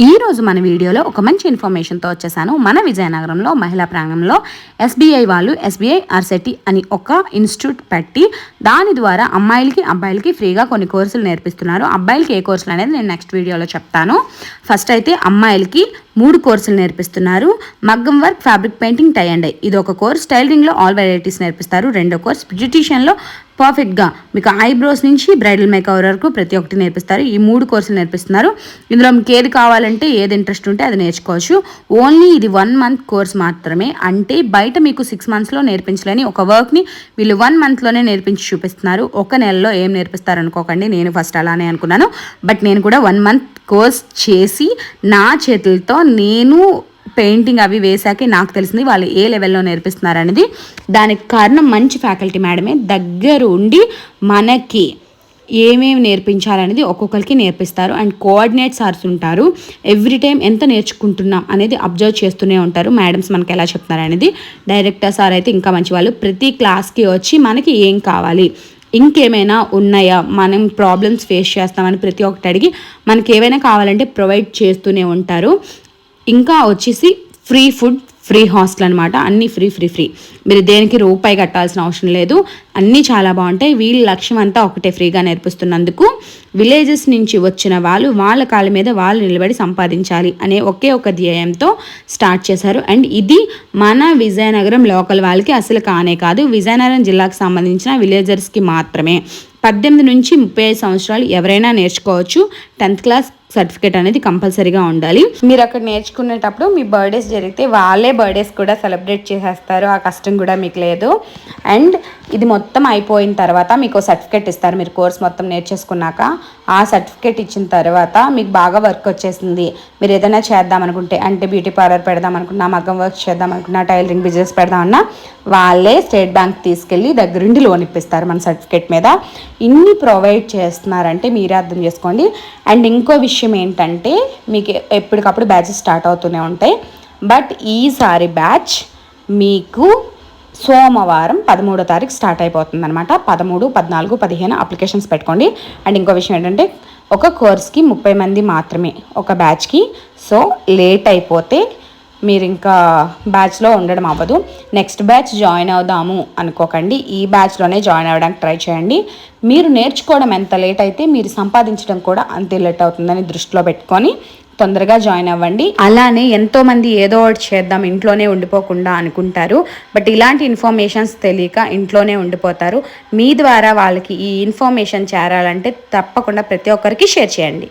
ఈ రోజు మన వీడియోలో ఒక మంచి ఇన్ఫర్మేషన్తో వచ్చేసాను. మన విజయనగరంలో మహిళా ప్రాంగణంలో ఎస్బీఐ వాళ్ళు ఎస్బీఐ ఆర్సెటి అని ఒక ఇన్స్టిట్యూట్ పెట్టి దాని ద్వారా అమ్మాయిలకి అబ్బాయిలకి ఫ్రీగా కొన్ని కోర్సులు నేర్పిస్తున్నారు. అబ్బాయిలకి ఏ కోర్సులు అనేది నేను నెక్స్ట్ వీడియోలో చెప్తాను. ఫస్ట్ అయితే అమ్మాయిలకి 3 కోర్సులు నేర్పిస్తున్నారు. మగ్గం work, fabric painting, tie and dye ఇది ఒక కోర్స్. టైలరింగ్లో ఆల్ వెరైటీస్ నేర్పిస్తారు. రెండో కోర్స్ బ్యూటిషియన్లో పర్ఫెక్ట్గా మీకు ఐబ్రోస్ నుంచి బ్రైడల్ మేకవర్ వరకు ప్రతి ఒక్కటి నేర్పిస్తారు. ఈ 3 కోర్సులు నేర్పిస్తున్నారు. ఇందులో మీకు ఏది కావాలంటే ఏది ఇంట్రెస్ట్ ఉంటే అది నేర్చుకోవచ్చు. ఓన్లీ ఇది 1 మంత్ కోర్స్ మాత్రమే. అంటే బయట మీకు 6 మంత్స్లో నేర్పించలేని ఒక వర్క్ని వీళ్ళు 1 మంత్లోనే నేర్పించి చూపిస్తున్నారు. ఒక నెలలో ఏం నేర్పిస్తారు అనుకోకండి, నేను ఫస్ట్ అలానే అనుకున్నాను. బట్ నేను కూడా 1 మంత్ కోర్స్ చేసి నా చేతులతో నేను పెయింటింగ్ అవి వేసాకే నాకు తెలిసింది వాళ్ళు ఏ లెవెల్లో నేర్పిస్తున్నారు అనేది. దానికి కారణం మంచి ఫ్యాకల్టీ మేడమే దగ్గర ఉండి మనకి ఏమేమి నేర్పించాలనేది ఒక్కొక్కరికి నేర్పిస్తారు. అండ్ కోఆర్డినేట్ సార్స్ ఉంటారు. ఎవ్రీ టైం ఎంత నేర్చుకుంటున్నాం అనేది అబ్జర్వ్ చేస్తూనే ఉంటారు. మేడమ్స్ మనకి ఎలా చెప్తున్నారు అనేది. డైరెక్టర్ సార్ అయితే ఇంకా మంచి వాళ్ళు. ప్రతి క్లాస్కి వచ్చి మనకి ఏం కావాలి, ఇంకేమైనా ఉన్నాయా, మనం ప్రాబ్లమ్స్ ఫేస్ చేస్తామని ప్రతి ఒక్కటి అడిగి మనకి ఏమైనా కావాలంటే ప్రొవైడ్ చేస్తూనే ఉంటారు. ఇంకా వచ్చేసి ఫ్రీ ఫుడ్, ఫ్రీ హాస్టల్ అనమాట. అన్నీ ఫ్రీ. మీరు దేనికి రూపాయి కట్టాల్సిన అవసరం లేదు. అన్నీ చాలా బాగుంటాయి. వీళ్ళ లక్ష్యం అంతా ఒకటే, ఫ్రీగా నేర్పిస్తున్నందుకు విలేజెస్ నుంచి వచ్చిన వాళ్ళు వాళ్ళ కాళ్ళ మీద వాళ్ళు నిలబడి సంపాదించాలి అనే ఒకే ఒక ధ్యేయంతో స్టార్ట్ చేశారు. అండ్ ఇది మన విజయనగరం లోకల్ వాళ్ళకి అసలు కానే కాదు. విజయనగరం జిల్లాకు సంబంధించిన విలేజర్స్కి మాత్రమే. 18 నుంచి 35 సంవత్సరాలు ఎవరైనా నేర్చుకోవచ్చు. 10th క్లాస్ సర్టిఫికేట్ అనేది కంపల్సరీగా ఉండాలి. మీరు అక్కడ నేర్చుకునేటప్పుడు మీ బర్త్డేస్ జరిగితే వాళ్ళే బర్త్డేస్ కూడా సెలబ్రేట్ చేసేస్తారు. ఆ కష్టం కూడా మీకు లేదు. అండ్ ఇది మొత్తం అయిపోయిన తర్వాత మీకు సర్టిఫికేట్ ఇస్తారు. మీరు కోర్స్ మొత్తం నేర్చేసుకున్నాక ఆ సర్టిఫికేట్ ఇచ్చిన తర్వాత మీకు బాగా వర్క్ వచ్చేసింది, మీరు ఏదైనా చేద్దాం అనుకుంటే, అంటే బ్యూటీ పార్లర్ పెడదాం అనుకున్నా, మగ్గం వర్క్ చేద్దాం అనుకున్నా, టైలరింగ్ బిజినెస్ పెడదామన్నా వాళ్ళే స్టేట్ బ్యాంక్ తీసుకెళ్ళి దగ్గరుండి లోన్ ఇప్పిస్తారు మన సర్టిఫికేట్ మీద. ఇన్ని ప్రొవైడ్ చేస్తున్నారంటే మీరే అర్థం చేసుకోండి. అండ్ ఇంకో విషయం ఏంటంటే మీకు ఎప్పటికప్పుడు బ్యాచెస్ స్టార్ట్ అవుతూనే ఉంటాయి. బట్ ఈసారి బ్యాచ్ మీకు సోమవారం 13వ తారీఖు స్టార్ట్ అయిపోతుంది అనమాట. 13, 14, 15 అప్లికేషన్స్ పెట్టుకోండి. అండ్ ఇంకో విషయం ఏంటంటే ఒక కోర్స్కి 30 మంది మాత్రమే ఒక బ్యాచ్కి. సో లేట్ అయిపోతే మీరు ఇంకా బ్యాచ్లో ఉండడం అవ్వదు. నెక్స్ట్ బ్యాచ్ జాయిన్ అవుదాము అనుకోకండి, ఈ బ్యాచ్లోనే జాయిన్ అవ్వడానికి ట్రై చేయండి. మీరు నేర్చుకోవడం ఎంత లేట్ అయితే మీరు సంపాదించడం కూడా అంతే లేట్ అవుతుందని దృష్టిలో పెట్టుకొని తొందరగా జాయిన్ అవ్వండి. అలానే ఎంతోమంది ఏదో ఒకటి చేద్దాం ఇంట్లోనే ఉండిపోకుండా అనుకుంటారు. బట్ ఇలాంటి ఇన్ఫర్మేషన్స్ తెలియక ఇంట్లోనే ఉండిపోతారు. మీ ద్వారా వాళ్ళకి ఈ ఇన్ఫర్మేషన్ చేరాలంటే తప్పకుండా ప్రతి ఒక్కరికి షేర్ చేయండి.